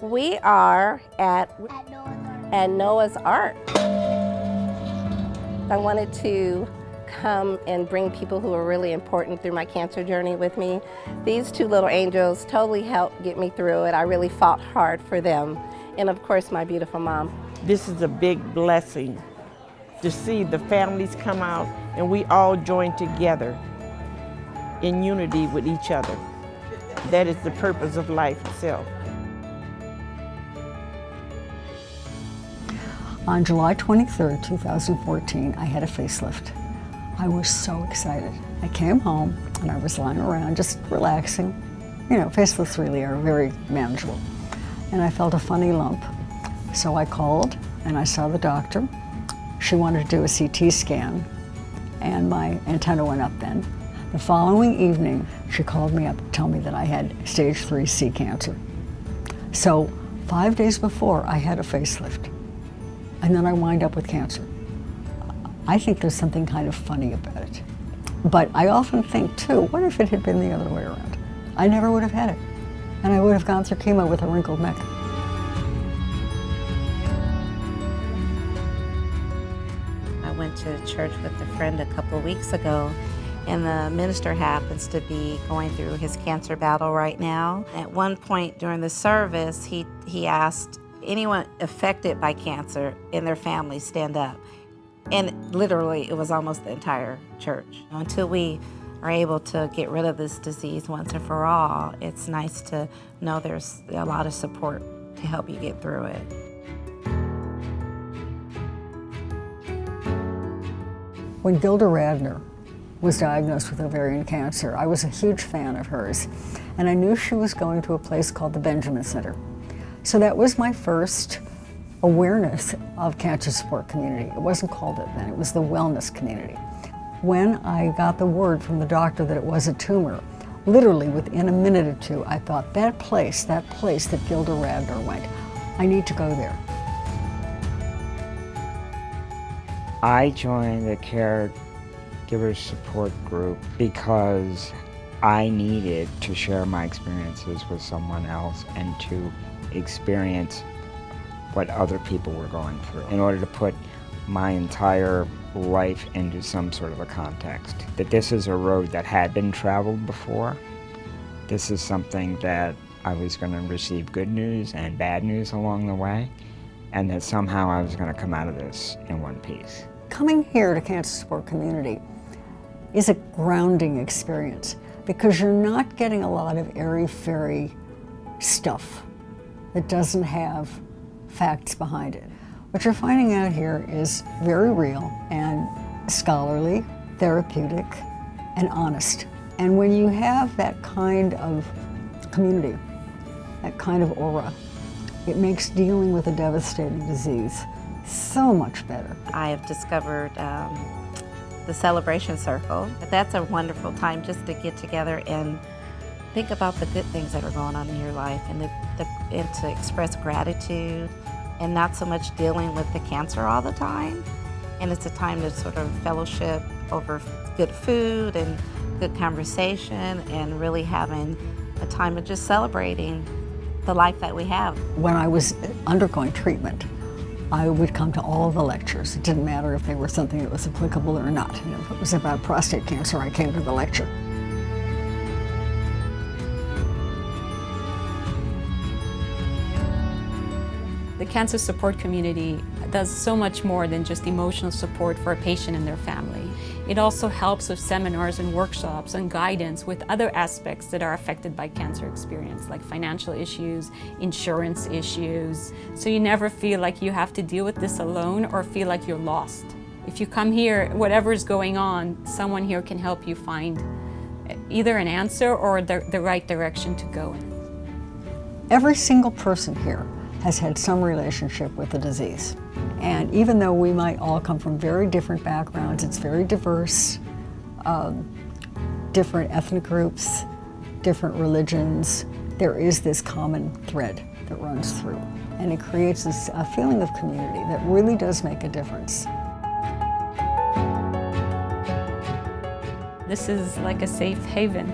We are at Noah's Ark. I wanted to come and bring people who are really important through my cancer journey with me. These two little angels totally helped get me through it. I really fought hard for them. And of course, my beautiful mom. This is a big blessing to see the families come out and we all join together in unity with each other. That is the purpose of life itself. On July 23rd, 2014, I had a facelift. I was so excited. I came home and I was lying around just relaxing. You know, facelifts really are very manageable. And I felt a funny lump. So I called and I saw the doctor. She wanted to do a CT scan and my antenna went up then. The following evening, she called me up to tell me that I had stage 3C cancer. So 5 days before, I had a facelift. And then I wind up with cancer. I think there's something kind of funny about it. But I often think too, what if it had been the other way around? I never would have had it. And I would have gone through chemo with a wrinkled neck. I went to church with a friend a couple of weeks ago, and the minister happens to be going through his cancer battle right now. At one point during the service, he asked anyone affected by cancer in their family stand up. And literally, it was almost the entire church. Until we are able to get rid of this disease once and for all, it's nice to know there's a lot of support to help you get through it. When Gilda Radner was diagnosed with ovarian cancer, I was a huge fan of hers. And I knew she was going to a place called the Benjamin Center. So that was my first awareness of cancer support community. It wasn't called it then, it was the wellness community. When I got the word from the doctor that it was a tumor, literally within a minute or two, I thought, that place that Gilda Radner went, I need to go there. I joined the caregiver support group because I needed to share my experiences with someone else and to experience what other people were going through in order to put my entire life into some sort of a context. That this is a road that had been traveled before. This is something that I was going to receive good news and bad news along the way, and that somehow I was going to come out of this in one piece. Coming here to Cancer Support Community is a grounding experience because you're not getting a lot of airy-fairy stuff that doesn't have facts behind it. What you're finding out here is very real and scholarly, therapeutic, and honest. And when you have that kind of community, that kind of aura, it makes dealing with a devastating disease so much better. I have discovered the Celebration Circle. That's a wonderful time just to get together and think about the good things that are going on in your life and to express gratitude and not so much dealing with the cancer all the time. And it's a time to sort of fellowship over good food and good conversation and really having a time of just celebrating the life that we have. When I was undergoing treatment, I would come to all of the lectures. It didn't matter if they were something that was applicable or not. You know, if it was about prostate cancer, I came to the lecture. The cancer support community does so much more than just emotional support for a patient and their family. It also helps with seminars and workshops and guidance with other aspects that are affected by cancer experience, like financial issues, insurance issues. So you never feel like you have to deal with this alone or feel like you're lost. If you come here, whatever is going on, someone here can help you find either an answer or the right direction to go in. Every single person here has had some relationship with the disease. And even though we might all come from very different backgrounds, it's very diverse, different ethnic groups, different religions, there is this common thread that runs through. And it creates a feeling of community that really does make a difference. This is like a safe haven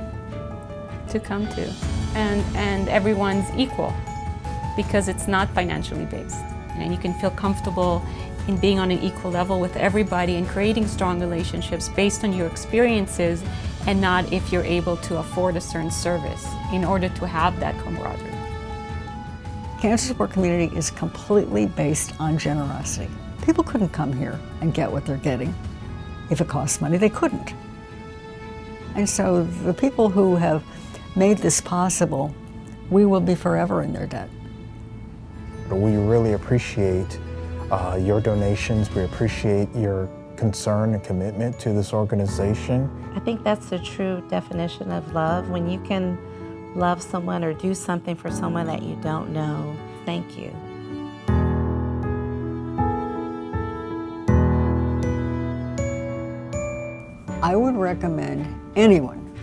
to come to, and everyone's equal. because it's not financially based. And you can feel comfortable in being on an equal level with everybody and creating strong relationships based on your experiences and not if you're able to afford a certain service in order to have that camaraderie. Cancer support community is completely based on generosity. People couldn't come here and get what they're getting. If it costs money, they couldn't. And so the people who have made this possible, we will be forever in their debt. We really appreciate your donations. We appreciate your concern and commitment to this organization. I think that's the true definition of love, when you can love someone or do something for someone that you don't know. Thank you. I would recommend anyone,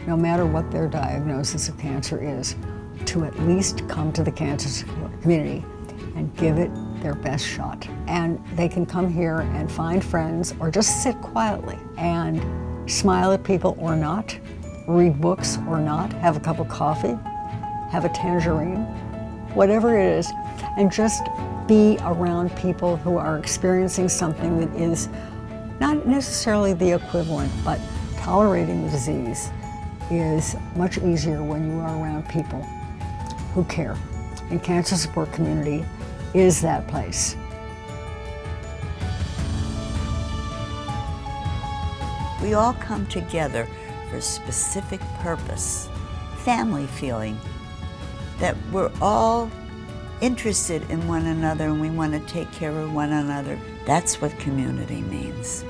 no matter what their diagnosis of cancer is, to at least come to the cancer support community and give it their best shot. And they can come here and find friends or just sit quietly and smile at people or not, read books or not, have a cup of coffee, have a tangerine, whatever it is, and just be around people who are experiencing something that is not necessarily the equivalent, but tolerating the disease is much easier when you are around people who care. And Cancer Support Community is that place. We all come together for a specific purpose, family feeling, that we're all interested in one another and we want to take care of one another. That's what community means.